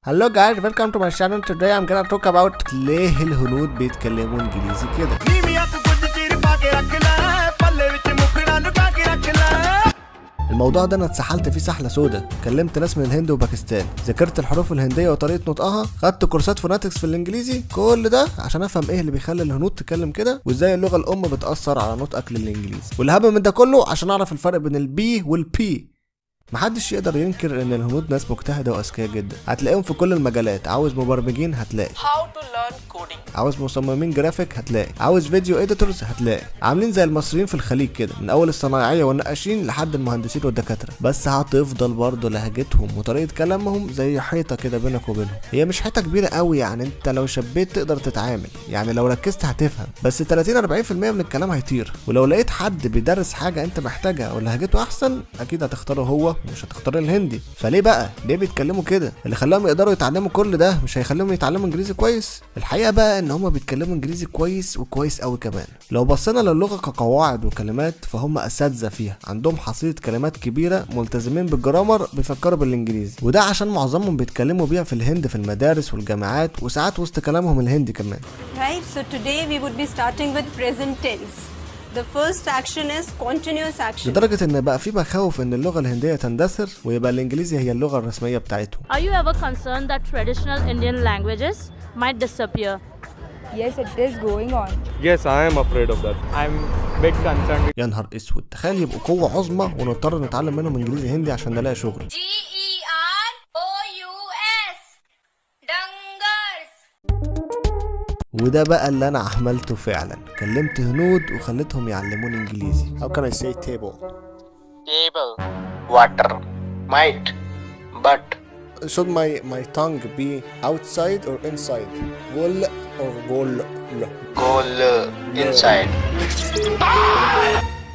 Hello guys, welcome to my channel. Today I'm gonna talk about ليه الهنود بيتكلموا انجليزي كده. الموضوع ده انا اتسحلت فيه سحله سودا، كلمت ناس من الهند وباكستان، ذاكرت الحروف الهنديه وطريقه نطقها، خدت كورسات فوناتكس في الانجليزي، كل ده عشان افهم ايه اللي بيخلي الهنود تتكلم كده وازاي اللغه الام بتاثر على نطقك للانجليزي. والهم من ده كله عشان اعرف الفرق بين البي والبي. محدش يقدر ينكر ان الهنود ناس مجتهده واذكياء جدا، هتلاقيهم في كل المجالات. عاوز مبرمجين هتلاقي، How to learn coding. عاوز مصممين جرافيك هتلاقي، عاوز فيديو اديتورز هتلاقي، عاملين زي المصريين في الخليج كده، من اول الصنايعيه والنقاشين لحد المهندسين والدكاتره. بس هتفضل برضه لهجتهم وطريقه كلامهم زي حيطه كده بينك وبينهم. هي مش حيطه كبيره قوي، يعني انت لو شبيت تقدر تتعامل، يعني لو ركزت هتفهم، بس 30-40% من الكلام هيطير. ولو لقيت حد بيدرس حاجه انت محتاجها ولهجته احسن اكيد هتختاره هو، مش هتختار الهندي. فليه بقى ليه بيتكلموا كده؟ اللي خلاهم يقدروا يتعلموا كل ده مش هيخليهم يتعلموا انجليزي كويس؟ الحقيقه بقى ان هم بيتكلموا انجليزي كويس وكويس قوي كمان. لو بصينا للغه كقواعد وكلمات فهم اساتذه فيها، عندهم حصيله كلمات كبيره، ملتزمين بالجرامر، بيفكروا بالانجليزي، وده عشان معظمهم بيتكلموا بيها في الهند في المدارس والجامعات، وساعات وسط كلامهم الهندي كمان. Right, so today we would be starting with present tense. The first action is continuous action. لدرجه ان بقى في مخاوف ان اللغه الهنديه تندثر ويبقى الانجليزي هي اللغه الرسميه بتاعتهم. Are you ever concerned that traditional Indian languages might disappear? Yes, it is going on. Yes, I am afraid of that. I'm big concerned. يا نهار اسود، تخيل يبقوا قوه عظمى ونضطر نتعلم منهم انجليزي هندي عشان نلاقي شغل. وده بقى اللي انا عملته فعلا، كلمت هنود وخليتهم يعلموني انجليزي. How can I say table? Table, water, might, but. Should my tongue be outside or inside? Goal or goal? Goal inside.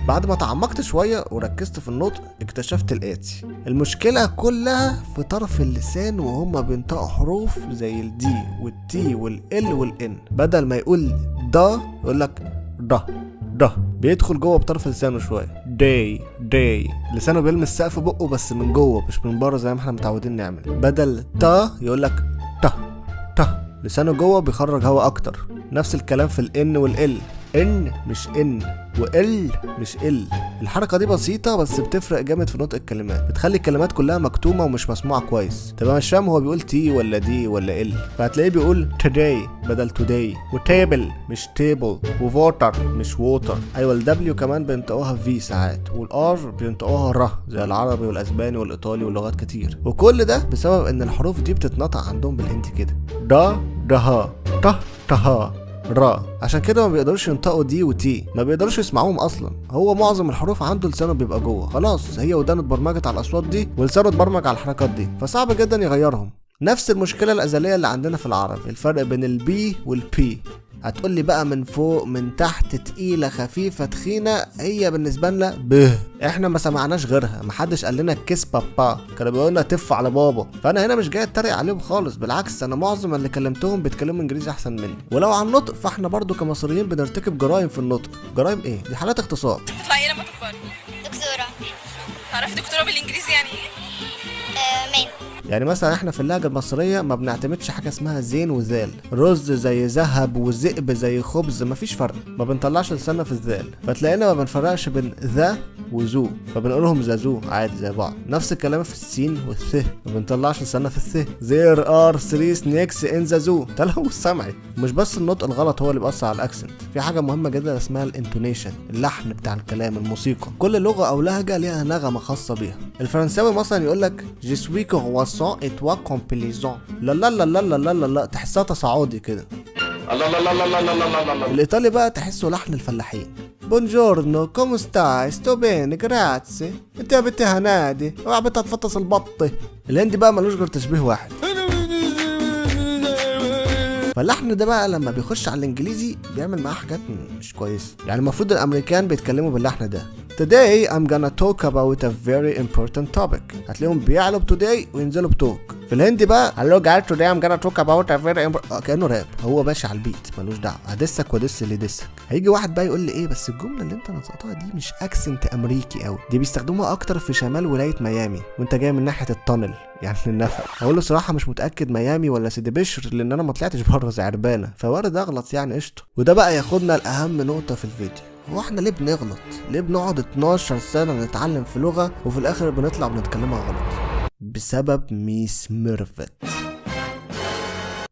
بعد ما تعمقت شوية وركزت في النطق اكتشفت الآتي: المشكلة كلها في طرف اللسان وهما بينطقوا حروف زي الدي والتي والال والان، بدل ما يقول دا يقولك دا دا، بيدخل جوه بطرف لسانه شوية. داي لسانه بيلمس سقف بقه بس من جوه مش من بره زي ما احنا متعودين نعمل. بدل تا يقولك تا، لسانه جوه بيخرج هوا اكتر. نفس الكلام في الان والال، ان مش ان وال مش ال. الحركه دي بسيطه بس بتفرق جامد في نطق الكلمات، بتخلي الكلمات كلها مكتومه ومش مسموعه كويس. تبقى مش فاهم هو بيقول تي ولا دي ولا ال، فهتلاقيه بيقول today بدل today، وتيبل مش تيبل، وواتر مش ووتر. ايوه الدبليو كمان بينطقوها في ساعات، والار بينطقوها ر زي العربي والاسباني والايطالي ولغات كتير. وكل ده بسبب ان الحروف دي بتتنطق عندهم بالهندي كده، دا دها تها را. عشان كده ما بيقدروش ينطقوا دي وتي، ما بيقدروش يسمعوهم اصلا. هو معظم الحروف عنده لسانه بيبقى جوه، خلاص هي ودانه اتبرمجت على الاصوات دي ولسانه اتبرمج على الحركات دي، فصعب جدا يغيرهم. نفس المشكله الازليه اللي عندنا في العربي، الفرق بين البي والبي. هتقولي بقى من فوق من تحت، تقيله خفيفه تخينه، هي بالنسبه لنا ب. احنا ما سمعناش غيرها، محدش قال لنا كيس بابا، كانوا بيقولوا لنا تف على بابا. فانا هنا مش جاي اتريق عليهم خالص، بالعكس انا معظم اللي كلمتهم بيتكلموا انجليزي احسن مني. ولو عن النطق فاحنا برضو كمصريين بنرتكب جرائم في النطق. جرائم ايه؟ دي حالات اغتصاب. تطلعي ايه لما تكبري؟ دكتورة. تعرفي دكتورة بالانجليزي يعني ايه؟ مين؟ يعني مثلا احنا في اللهجه المصريه ما بنعتمدش حاجه اسمها زين وزال، رز زي ذهب وذئب زي خبز، مفيش فرق، ما بنطلعش لساننا في الذال، فتلاقينا ما بنفرقش بين ذا وذو، فبنقولهم زازو عادي زي بعض. نفس الكلام في السين والث، ما بنطلعش لساننا في الث. there are 3 snakes in the zoo، تلوث سمعي. مش بس النطق الغلط هو اللي بيأثر على الاكسنت، في حاجه مهمه جدا اسمها الانتونيشن، اللحن بتاع الكلام، الموسيقى. كل لغه او لهجه ليها نغمه خاصه بيها. الفرنساوي مثلا يقولك je suis croissant et toi complaisant، لا لا لا لا لا لا لا، تحسها تصاعدي كده. الايطالي بقى تحسه لحن الفلاحين، بونجورنو كومو ستاي ستو بين جراتسي، انت يا بنتي هنادي اوعى بنتي هتفطس البط. الهندي بقى ملوش غير تشبيه واحد. فاللحن ده بقى لما بيخش على الانجليزي بيعمل معاه حاجات مش كويسه. يعني المفروض الامريكان بيتكلموا باللحن ده. Today I'm gonna talk about a very important topic. هتلاقيهم بيعلوا today وينزلوا بتوك. في الهندي بقى hello guys today I'm gonna talk about a very كأنه راب، هو ماشي على البيت ملوش دعوه، هدسك ودس اللي دسك. هيجي واحد بقى يقول لي ايه بس الجمله اللي انت نطقتها دي مش اكسنت امريكي قوي، دي بيستخدموها اكتر في شمال ولايه ميامي وانت جاي من ناحيه التانل يعني النفق. هقول له صراحه مش متاكد ميامي ولا سيدي بشر لان انا ما طلعتش بره زعربانه، فوارد اغلط يعني قشطه. وده بقى ياخدنا لاهم نقطه في الفيديو، هو احنا ليه بنغلط؟ ليه بنقعد 12 سنه نتعلم في لغه وفي الاخر بنطلع بنتكلمها غلط؟ بسبب ميس ميرفت.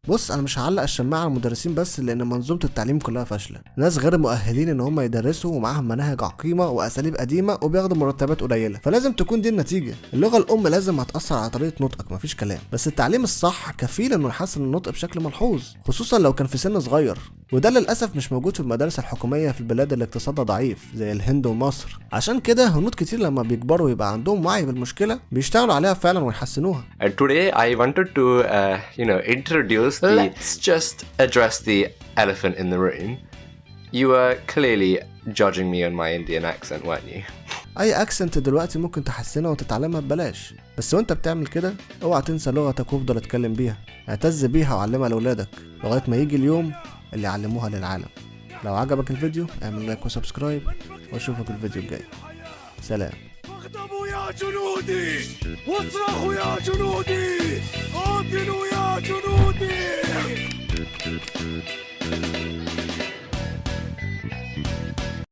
بص انا مش هعلق الشماعه على المدرسين بس لان منظومه التعليم كلها فاشله، ناس غير مؤهلين ان هم يدرسوا ومعاهم مناهج عقيمه واساليب قديمه وبياخدوا مرتبات قليله، فلازم تكون دي النتيجه. اللغه الام لازم هتاثر على طريقه نطقك مفيش كلام، بس التعليم الصح كفيل انه يحسن النطق بشكل ملحوظ خصوصا لو كان في سن صغير، وده للاسف مش موجود في المدارس الحكوميه في البلاد اللي اقتصادها ضعيف زي الهند ومصر. عشان كده هنود كتير لما بيكبروا يبقى عندهم وعي بالمشكله بيشتغلوا عليها فعلا ويحسنوها. And today I wanted to introduce let's just address the elephant in the room. You were clearly judging me on my Indian accent, weren't you? اي اكسنت دلوقتي ممكن تحسنها وتتعلمها ببلاش، بس وانت بتعمل كده اوعى تنسى لغتك وافضل اتكلم بيها، اعتز بيها وعلمها لاولادك لغايه ما يجي اليوم اللي يعلموها للعالم. لو عجبك الفيديو اعمل لايك وسبسكرايب واشوفك الفيديو الجاي. سلام. اغضبوا يا جنودي واصرخوا يا جنودي، قاتلوا يا جنودي.